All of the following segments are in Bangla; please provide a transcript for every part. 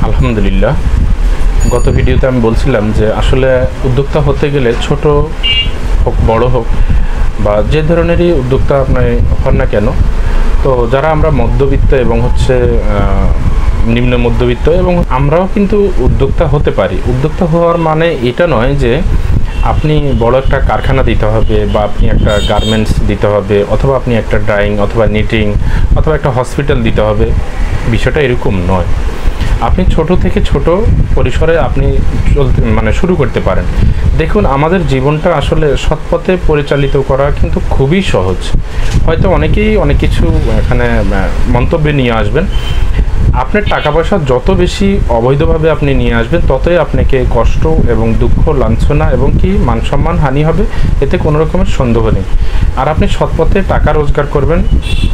আলহামদুলিল্লাহ। গত ভিডিওতে আমি বলছিলাম যে আসলে উদ্যোক্তা হতে গেলে ছোট হোক বড় হোক বা যে ধরনেরই উদ্যোক্তা আপনি হন না কেন, তো যারা আমরা মধ্যবিত্ত এবং নিম্ন মধ্যবিত্ত এবং আমরাও কিন্তু উদ্যোক্তা হতে পারি। উদ্যোক্তা হওয়ার মানে এটা নয় যে আপনি বড় একটা কারখানা দিতে হবে বা আপনি একটা গার্মেন্টস দিতে হবে অথবা আপনি একটা ড্রাইং অথবা নিটিং অথবা একটা হসপিটাল দিতে হবে। বিষয়টা এরকম নয়। আপনি ছোট থেকে ছোট পরিসরে আপনি শুরু করতে পারেন। দেখুন, আমাদের জীবনটা আসলে সৎপথে পরিচালিত করা কিন্তু খুবই সহজ। হয়তো অনেকেই অনেক কিছু এখানে মন্তব্যে নিয়ে আসবেন। আপনার টাকা পয়সা যত বেশি অবৈধভাবে আপনি নিয়ে আসবেন, ততই আপনাকে কষ্ট এবং দুঃখ, লাঞ্ছনা এবং মান সম্মান হানি হবে, এতে কোনো রকমের সন্দেহ নেই। আর আপনি সৎপথে টাকা রোজগার করবেন,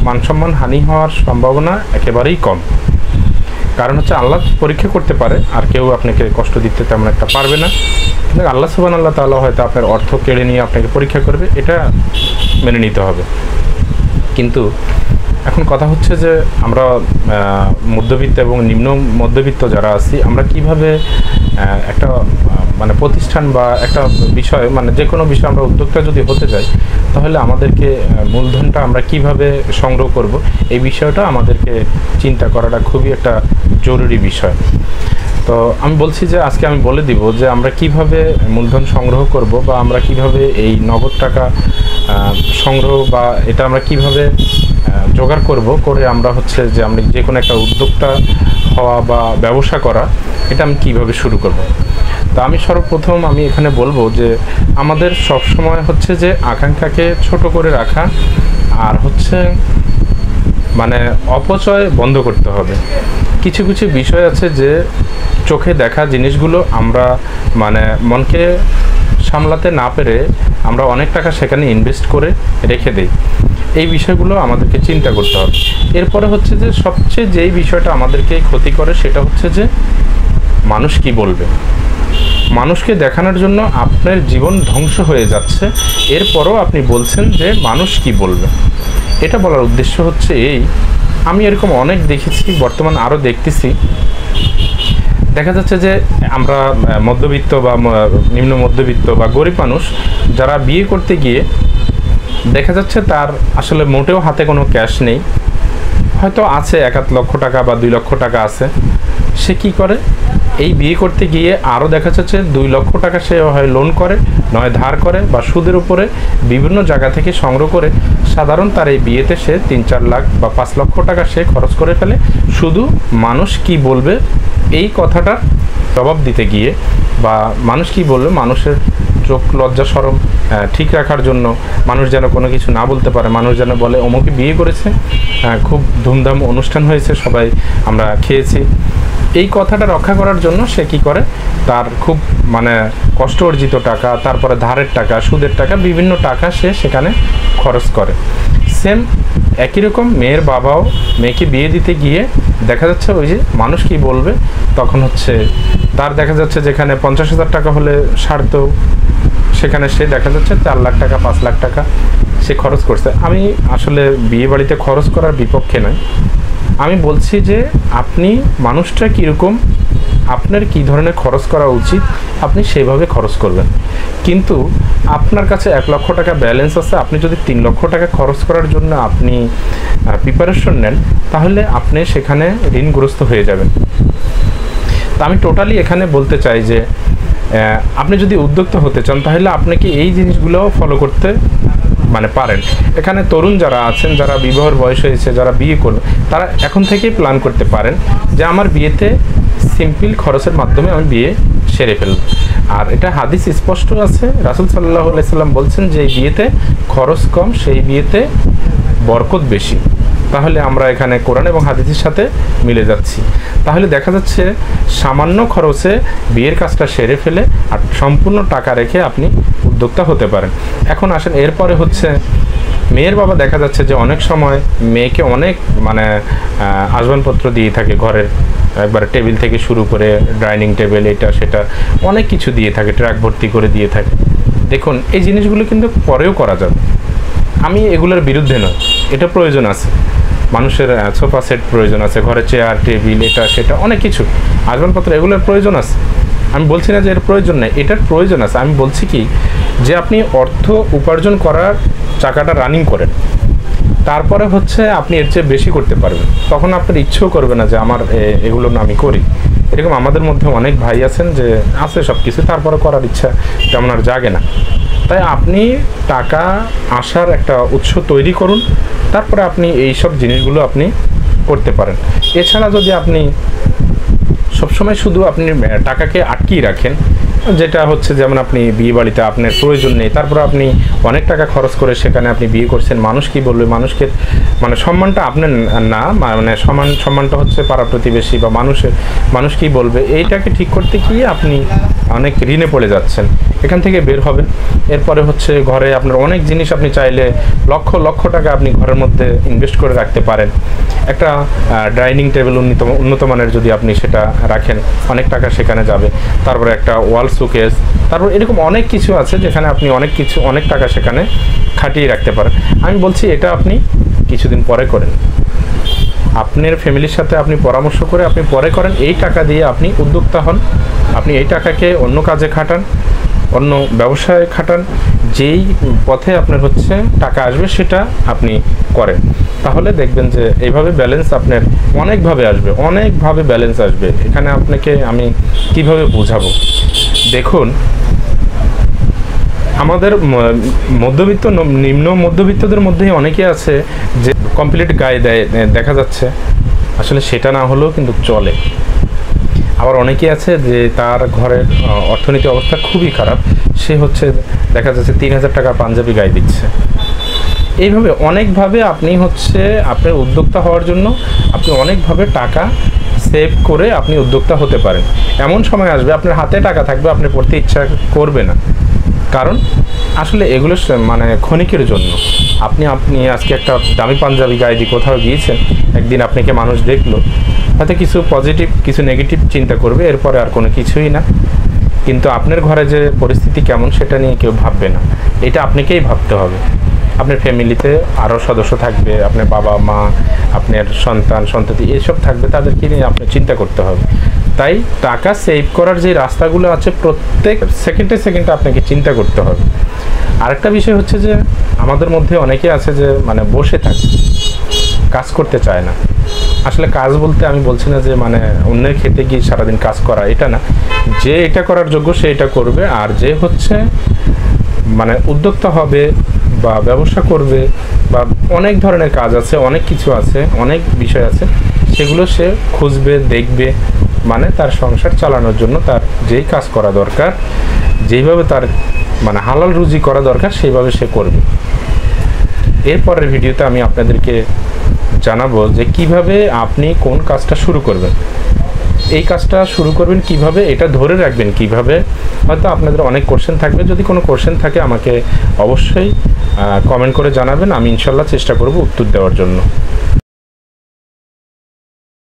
মান সম্মান হানি হওয়ার সম্ভাবনা একেবারেই কম। কারণ আল্লাহ পরীক্ষা করতে পারে, আর কেউ আপনাকে কষ্ট দিতে তেমন একটা পারবে না। কিন্তু আল্লাহ সুবহানাহু তাআলা হয়তো আপনার অর্থ কেড়ে নিয়ে আপনাকে পরীক্ষা করবে, এটা মেনে নিতে হবে। কিন্তু এখন কথা হচ্ছে যে আমরা মধ্যবিত্ত এবং নিম্ন মধ্যবিত্ত যারা আছি, আমরা কিভাবে একটা প্রতিষ্ঠান বা একটা বিষয় যে কোনো বিষয় আমরা উদ্যোক্তা যদি হতে যাই, তাহলে আমাদেরকে মূলধনটা আমরা কিভাবে সংগ্রহ করব, এই বিষয়টা আমাদেরকে চিন্তা করাটা খুবই একটা জরুরি বিষয়। তো আমি বলছি যে আজকে আমি বলে দিব যে আমরা কিভাবে মূলধন সংগ্রহ করব বা আমরা কিভাবে এই নগদ টাকা সংগ্রহ বা এটা আমরা কিভাবে জোগাড় করে আমরা আমরা যে কোনো একটা উদ্যোক্তা হওয়া বা ব্যবসা করা, এটা আমি কিভাবে শুরু করব। তো আমি সর্বপ্রথম এখানে বলবো যে আমাদের সব সময় যে আকাঙ্ক্ষাকে ছোট করে রাখা আর অপচয় বন্ধ করতে হবে। কিছু কিছু বিষয় আছে যে চোখে দেখা জিনিসগুলো আমরা মনকে সামলাতে না পেরে আমরা অনেক টাকা সেখানে ইনভেস্ট করে রেখে দেই। এই বিষয়গুলো আমাদেরকে চিন্তা করতে হবে। এরপরে যে সবচেয়ে যেই বিষয়টা আমাদেরকে ক্ষতি করে, সেটা যে মানুষ কি বলবে। মানুষকে দেখানোর জন্য আপনার জীবন ধ্বংস হয়ে যাচ্ছে, এরপরও আপনি বলছেন যে মানুষ কি বলবে। এটা বলার উদ্দেশ্য এই, আমি এরকম অনেক দেখেছি, বর্তমান আরও দেখতেছি। দেখা যাচ্ছে যে আমরা মধ্যবিত্ত বা নিম্ন মধ্যবিত্ত বা গরিব মানুষ যারা বিয়ে করতে গিয়ে দেখা যাচ্ছে তার আসলে মোটেও হাতে কোনো ক্যাশ নেই, হয়তো আছে 1-8 লক্ষ টাকা বা 2 লক্ষ টাকা আছে। সে কি করে, এই বিয়ে করতে গিয়ে আরও দেখা যাচ্ছে 2 লক্ষ টাকা সে হয় লোন করে, নয় ধার করে বা সুদের উপরে বিভিন্ন জায়গা থেকে সংগ্রহ করে সাধারণ তার এই বিয়েতে সে 3-4 লাখ বা 5 লক্ষ টাকা সে খরচ করে ফেলে, শুধু মানুষ কি বলবে এই কথাটার জবাব দিতে গিয়ে, বা মানুষ কি বলবে মানুষের চোখ লজ্জা শরম ঠিক রাখার জন্য, মানুষ যেন কোনো কিছু না বলতে পারে, মানুষ যেন বলে অমুকে বিয়ে করেছে, খুব ধুমধাম অনুষ্ঠান হয়েছে, সবাই আমরা খেয়েছি। এই কথাটা রক্ষা করার জন্য সে কি করে, তার খুব কষ্ট অর্জিত টাকা, তারপরে ধারের টাকা, সুদের টাকা, বিভিন্ন টাকা সে সেখানে খরচ করে। সেম একই রকম মেয়ের বাবাও মেয়েকে বিয়ে দিতে গিয়ে দেখা যাচ্ছে ওই যে মানুষ কি বলবে, তখন তার দেখা যাচ্ছে যেখানে 50,000 টাকা হলে সারত, সেখানে সে দেখা যাচ্ছে 4 লাখ টাকা 5 লাখ টাকা সে খরচ করছে। আমি আসলে বিয়ে বাড়িতে খরচ করার বিপক্ষে নয়, আমি বলছি যে আপনি মানুষটা কীরকম, আপনার কী ধরনের খরচ করা উচিত, আপনি সেইভাবে খরচ করবেন। কিন্তু আপনার কাছে 1 লক্ষ টাকা ব্যালেন্স আছে, আপনি যদি 3 লক্ষ টাকা খরচ করার জন্য আপনি প্রিপারেশন নেন, তাহলে আপনি সেখানে ঋণগ্রস্ত হয়ে যাবেন। তা আমি টোটালি এখানে বলতে চাই যে আপনি যদি উদ্যোক্তা হতে চান, তাহলে আপনাকে এই জিনিসগুলো ফলো করতে পারেন। এখানে তরুণ যারা আছেন, যারা বিবাহের বয়স হয়েছে, যারা বিয়ে করবে, তারা এখন থেকেই প্ল্যান করতে পারেন যে আমার বিয়েতে সিম্পল খরচের মাধ্যমে আমি বিয়ে সেরে ফেলব। আর এটা হাদিস স্পষ্ট আছে, রাসূল সাল্লাল্লাহু আলাইহি সাল্লাম বলছেন যে বিয়েতে খরচ কম, সেই বিয়েতে বরকত বেশি। তাহলে আমরা এখানে কোরআন এবং হাদিসের সাথে মিলে যাচ্ছি। তাহলে দেখা যাচ্ছে সামান্য খরচে বিয়ের কাজটা সেরে ফেলে আর সম্পূর্ণ টাকা রেখে আপনি উদ্যোক্তা হতে পারেন। এখন আসেন, এরপরে মেয়ের বাবা দেখা যাচ্ছে যে অনেক সময় মেয়েকে অনেক আসবাবপত্র দিয়ে থাকে, ঘরের একবার টেবিল থেকে শুরু করে ডাইনিং টেবিল, এটা সেটা অনেক কিছু দিয়ে থাকে, ট্রাক ভর্তি করে দিয়ে থাকে। দেখুন, এই জিনিসগুলো কিন্তু পরেও করা যাবে, আমি এগুলোর বিরুদ্ধে নয়, এটা প্রয়োজন আছে। মানুষের সোফা সেট প্রয়োজন আছে, ঘরে চেয়ার টেবিল এটা সেটা অনেক কিছু আসবাবপত্র এগুলোর প্রয়োজন আছে। আমি বলছি না যে এর প্রয়োজন নেই, এটার প্রয়োজন আছে। আমি বলছি কি যে আপনি অর্থ উপার্জন করার চাকাটা রানিং করেন, তারপরে হচ্ছে আপনি এর চেয়ে বেশি করতে পারবেন, তখন আপনার ইচ্ছেও করবে না যে আমার এগুলো না আমি করি। এরকম আমাদের মধ্যে অনেক ভাই আছেন যে আছে সব কিছু, তারপরে করার ইচ্ছা তেমন আর জাগে না। তাই আপনি টাকা আসার একটা উৎস তৈরি করুন, তারপরে আপনি এই সব জিনিসগুলো আপনি করতে পারেন। এছাড়া যদি আপনি সবসময় শুধু আপনি টাকাকে আটকিয়ে রাখেন, যেটা হচ্ছে যেমন আপনি বিয়ে বাড়িতে আপনার প্রয়োজন নেই, তারপর আপনি অনেক টাকা খরচ করে সেখানে আপনি বিয়ে করছেন, মানুষ কি বলবে, মানুষকে মানে সম্মানটা আপনার না, মানে সম্মানটা হচ্ছে পাড়া প্রতিবেশী বা মানুষ কি বলবে, এইটাকে ঠিক করতে গিয়ে আপনি অনেক ঋণে পড়ে যাচ্ছেন। এখান থেকে বের হবেন। এরপরে হচ্ছে ঘরে আপনার অনেক জিনিস আপনি চাইলে লক্ষ লক্ষ টাকা আপনি ঘরের মধ্যে ইনভেস্ট করে রাখতে পারেন। একটা ডাইনিং টেবিল উন্নত মানের যদি আপনি সেটা রাখেন, অনেক টাকা সেখানে যাবে। তারপরে একটা ওয়াল শোকেস, তারপর এরকম অনেক কিছু আছে যেখানে আপনি অনেক টাকা সেখানে খাটিয়ে রাখতে পারেন। আমি বলছি এটা আপনি কিছুদিন পরে করেন, আপনার ফ্যামিলির সাথে আপনি পরামর্শ করে আপনি পরে করেন। এই টাকা দিয়ে আপনি উদ্যোক্তা হন, আপনি এই টাকাকে অন্য কাজে খাটান, অন্য ব্যবসায় খাটান, যেই পথে আপনার হচ্ছে টাকা আসবে সেটা আপনি করেন। তাহলে দেখবেন যে এইভাবে ব্যালেন্স আপনার অনেকভাবে ব্যালেন্স আসবে। এখানে আপনাকে আমি কিভাবে বোঝাবো, দেখুন আমাদের মধ্যবিত্ত নিম্ন মধ্যবিত্তদের মধ্যেই অনেকে আছে যে কমপ্লিট গায়ে দেখা যাচ্ছে, আসলে সেটা না হলেও কিন্তু চলে। আবার অনেকে আছে যে তার ঘরের অর্থনৈতিক অবস্থা খুবই খারাপ, সে হচ্ছে দেখা যাচ্ছে 3000 টাকা পাঞ্জাবি গায়ে দিচ্ছে। এইভাবে অনেকভাবে আপনি হচ্ছে আপনার উদ্যোক্তা হওয়ার জন্য আপনি অনেকভাবে টাকা সেভ করে আপনি উদ্যোক্তা হতে পারেন। এমন সময় আসবে আপনার হাতে টাকা থাকবে, আপনি পড়তে ইচ্ছা করবে না, কারণ আসলে এগুলো মানে ক্ষণিকের জন্য। আপনি আজকে একটা দামি পাঞ্জাবি গায়ে দিয়ে কোথাও গিয়েছেন, একদিন আপনাকে মানুষ দেখলো, হয়তো কিছু পজিটিভ কিছু নেগেটিভ চিন্তা করবে, এরপরে আর কোনো কিছুই না। কিন্তু আপনার ঘরে যে পরিস্থিতি কেমন সেটা নিয়ে কেউ ভাববে না, এটা আপনাকেই ভাবতে হবে। আপনার ফ্যামিলিতে আরও সদস্য থাকবে, আপনার বাবা মা, আপনার সন্ততি এসব থাকবে, তাদেরকে নিয়ে আপনার চিন্তা করতে হবে। তাই টাকা সেভ করার যে রাস্তাগুলো আছে প্রত্যেক সেকেন্ডে আপনাকে চিন্তা করতে হবে। আরেকটা বিষয় হচ্ছে যে আমাদের মধ্যে অনেকে আছে যে মানে বসে থাকে, কাজ করতে চায় না। আসলে কাজ বলতে আমি বলছি না যে মানে অন্যের খেতে গিয়ে সারাদিন কাজ করা, এটা না। যে এটা করার যোগ্য সে এটা করবে, আর যে হচ্ছে মানে উদ্যোক্তা হবে বা ব্যবসা করবে বা অনেক ধরনের কাজ আছে, অনেক কিছু আছে, অনেক বিষয় আছে, সেগুলো সে খুঁজবে, দেখবে, মানে তার সংসার চালানোর জন্য তার যেই কাজ করা দরকার, যেইভাবে তার মানে হালাল রুজি করা দরকার সেইভাবে সে করবে। এরপরের ভিডিওতে আমি আপনাদেরকে জানাবো যে কিভাবে আপনি কোন কাজটা শুরু করবেন, এই কাজটা শুরু করবেন কিভাবে, এটা ধরে রাখবেন কিভাবে। হয়তো আপনাদের অনেক কোশ্চেন থাকবে, যদি কোনো কোশ্চেন থাকে আমাকে অবশ্যই কমেন্ট করে জানাবেন, আমি ইনশাল্লাহ চেষ্টা করব উত্তর দেওয়ার জন্য।